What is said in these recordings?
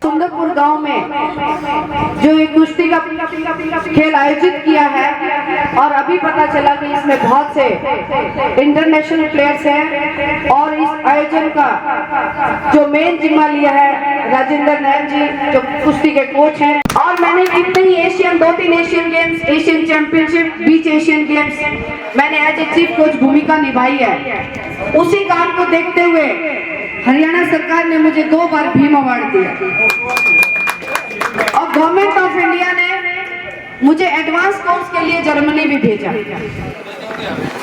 सुंदरपुर गांव में जो एक कुश्ती का खेल आयोजित किया है और अभी पता चला कि इसमें बहुत से इंटरनेशनल प्लेयर्स हैं और इस आयोजन का जो मेन जिम्मा लिया है राजेंद्र नैन जी जो कुश्ती के कोच हैं। और मैंने कितने ही दो तीन एशियन गेम्स, एशियन चैंपियनशिप, बीच एशियन गेम्स मैंने एज ए चीफ कोच भूमिका निभाई है। उसी काम को देखते हुए हरियाणा सरकार ने मुझे 2 बार भीम अवार्ड दिया और गवर्नमेंट ऑफ इंडिया ने मुझे एडवांस कोर्स के लिए जर्मनी भी भेजा।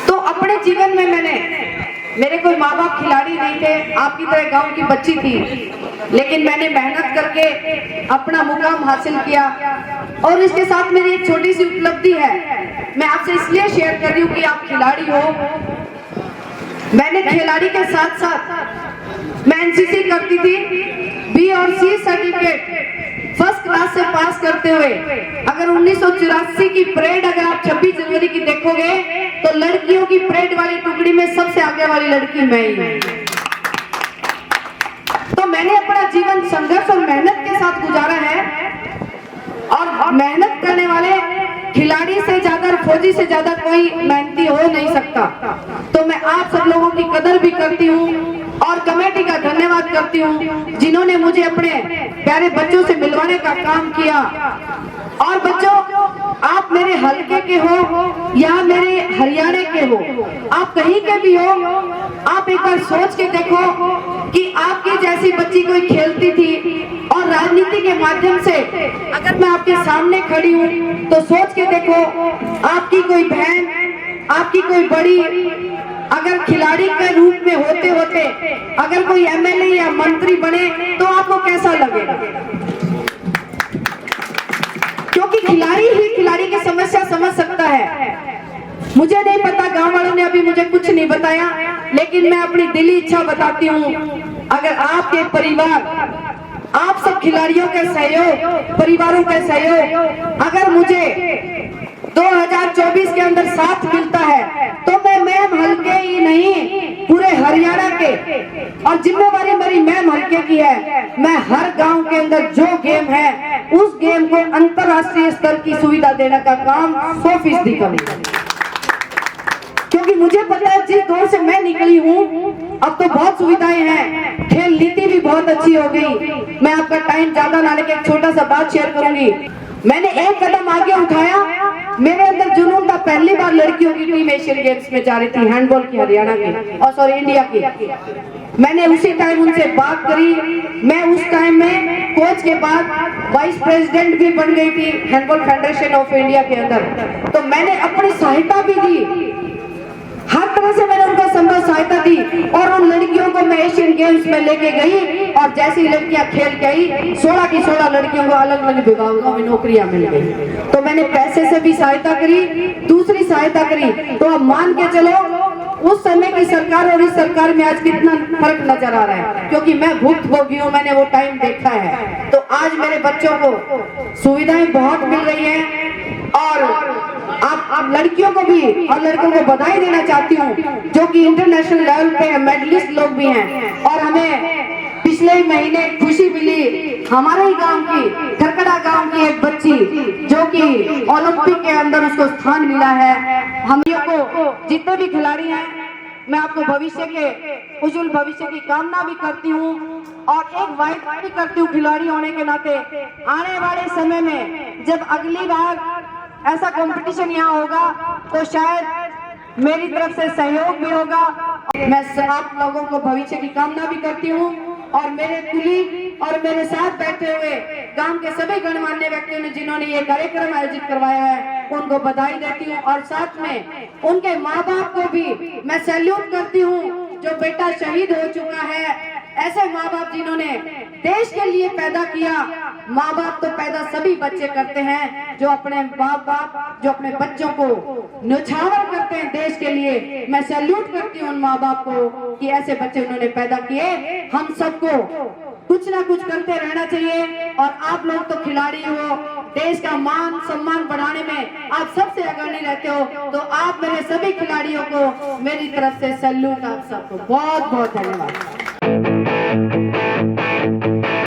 तो अपने जीवन में मेरे कोई माँ बाप खिलाड़ी नहीं थे, आपकी तरह गांव की बच्ची थी, लेकिन मैंने मेहनत करके अपना मुकाम हासिल किया। और इसके साथ मेरी एक छोटी सी उपलब्धि है, मैं आपसे इसलिए शेयर कर रही हूँ कि आप खिलाड़ी हो। मैंने खिलाड़ी के साथ साथ मैं एनसीसी करती थी, बी और सी सर्टिफिकेट फर्स्ट क्लास से पास करते हुए अगर 1984 की परेड अगर आप 26 जनवरी की देखोगे तो लड़कियों की परेड वाली टुकड़ी में सबसे आगे वाली लड़की मैं ही हूं। तो मैंने अपना जीवन संघर्ष और मेहनत के साथ गुजारा है और मेहनत करने वाले खिलाड़ी से ज्यादा, फौजी से ज्यादा कोई मेहनती हो नहीं सकता। तो मैं आप सब लोगों की कदर भी करती हूँ और कमेटी का धन्यवाद करती हूँ जिन्होंने मुझे अपने प्यारे बच्चों से मिलवाने का काम किया। और बच्चों, आप मेरे हलके के हो या मेरे हरियाणा के हो, आप कहीं के भी हो, आप एक बार सोच के देखो कि आपकी जैसी बच्ची कोई खेलती थी और राजनीति के माध्यम से अगर मैं आपके सामने खड़ी हूँ तो सोच के देखो आपकी कोई बहन, आपकी कोई बड़ी अगर खिलाड़ी के रूप में होते होते अगर कोई एमएलए या मंत्री बने तो आपको कैसा लगेगा? क्योंकि खिलाड़ी ही खिलाड़ी की समस्या समझ सकता है। मुझे नहीं पता, गांव वालों ने अभी मुझे कुछ नहीं बताया, लेकिन मैं अपनी दिली इच्छा बताती हूँ। अगर आपके परिवार, आप सब खिलाड़ियों के सहयोग, परिवारों के सहयोग अगर मुझे 2024 के अंदर साथ मिलता है तो मैं मैम हल्के ही नहीं पूरे हरियाणा के, और जिम्मेवारी मेरी मैम हल्के की है, मैं हर गांव के अंदर जो गेम है उस गेम को अंतरराष्ट्रीय स्तर की सुविधा देने का काम 100% करूंगा। क्योंकि मुझे पता है जिस दौर से मैं निकली हूँ अब तो बहुत सुविधाएं हैं, खेल नीति भी बहुत अच्छी हो गई। मैं आपका टाइम ज्यादा ना लेके एक छोटा सा बात शेयर करूंगी। मैंने एक कदम आगे उठाया, मेरे अंदर जुनून था, पहली बार लड़कियों की टीम एशियन गेम्स में जा रही थी, हैंडबॉल की, हरियाणा की और सॉरी इंडिया की। मैंने उसी टाइम उनसे बात करी। मैं उस टाइम में कोच के बाद वाइस प्रेसिडेंट भी बन गई थी हैंडबॉल फेडरेशन ऑफ इंडिया के अंदर। तो मैंने अपनी सहायता भी दी, हर तरह से मैंने उनका संभव सहायता दी और उन लड़कियों को मैं एशियन गेम्स में लेके गई। और जैसी लड़कियां खेल के आई 16 की 16 लड़कियों को अलग अलग विभागों में नौकरियां मिल गई। तो मैंने पैसे से भी सहायता करी, दूसरी सहायता करी। तो अब मान के चलो उस समय की सरकार और इस सरकार में आज कितना फर्क नजर आ रहा है, क्योंकि मैं भुक्तभोगी हूँ, मैंने वो टाइम देखा है। तो आज मेरे बच्चों को सुविधाएं बहुत मिल रही है और आप लड़कियों को भी और लड़कों को बधाई देना चाहती हूँ जो कि इंटरनेशनल लेवल पे मेडलिस्ट लोग भी हैं। और हमें पिछले महीने खुशी मिली, हमारे ही गांव की खरकड़ा गांव की एक बच्ची जो कि ओलंपिक के अंदर उसको स्थान मिला है। हम को जितने भी खिलाड़ी हैं मैं आपको भविष्य के उज्जवल भविष्य की कामना भी करती हूँ और एक वायदा भी करती हूँ खिलाड़ी होने के नाते, आने वाले समय में जब अगली बार ऐसा कंपटीशन यहाँ होगा तो शायद मेरी तरफ से सहयोग भी होगा। मैं आप लोगों को भविष्य की कामना भी करती हूँ और मेरे कुलीग और मेरे साथ बैठे हुए गांव के सभी गणमान्य व्यक्तियों ने जिन्होंने ये कार्यक्रम आयोजित करवाया है उनको बधाई देती हूँ और साथ में उनके माँ बाप को भी मैं सैल्यूट करती हूँ जो बेटा शहीद हो चुका है। ऐसे माँ बाप जिन्होंने देश के लिए पैदा किया। माँ बाप तो पैदा सभी बच्चे करते हैं, जो अपने बाप जो अपने बच्चों को न्यौछावर करते हैं देश के लिए। मैं सैल्यूट करती हूँ उन माँ बाप को कि ऐसे बच्चे उन्होंने पैदा किए। हम सबको कुछ ना कुछ करते रहना चाहिए और आप लोग तो खिलाड़ी हो, देश का मान सम्मान बढ़ाने में आप सबसे अग्रणी रहते हो। तो आप मेरे सभी खिलाड़ियों को मेरी तरफ से सैल्यूट, आप सबको बहुत बहुत धन्यवाद।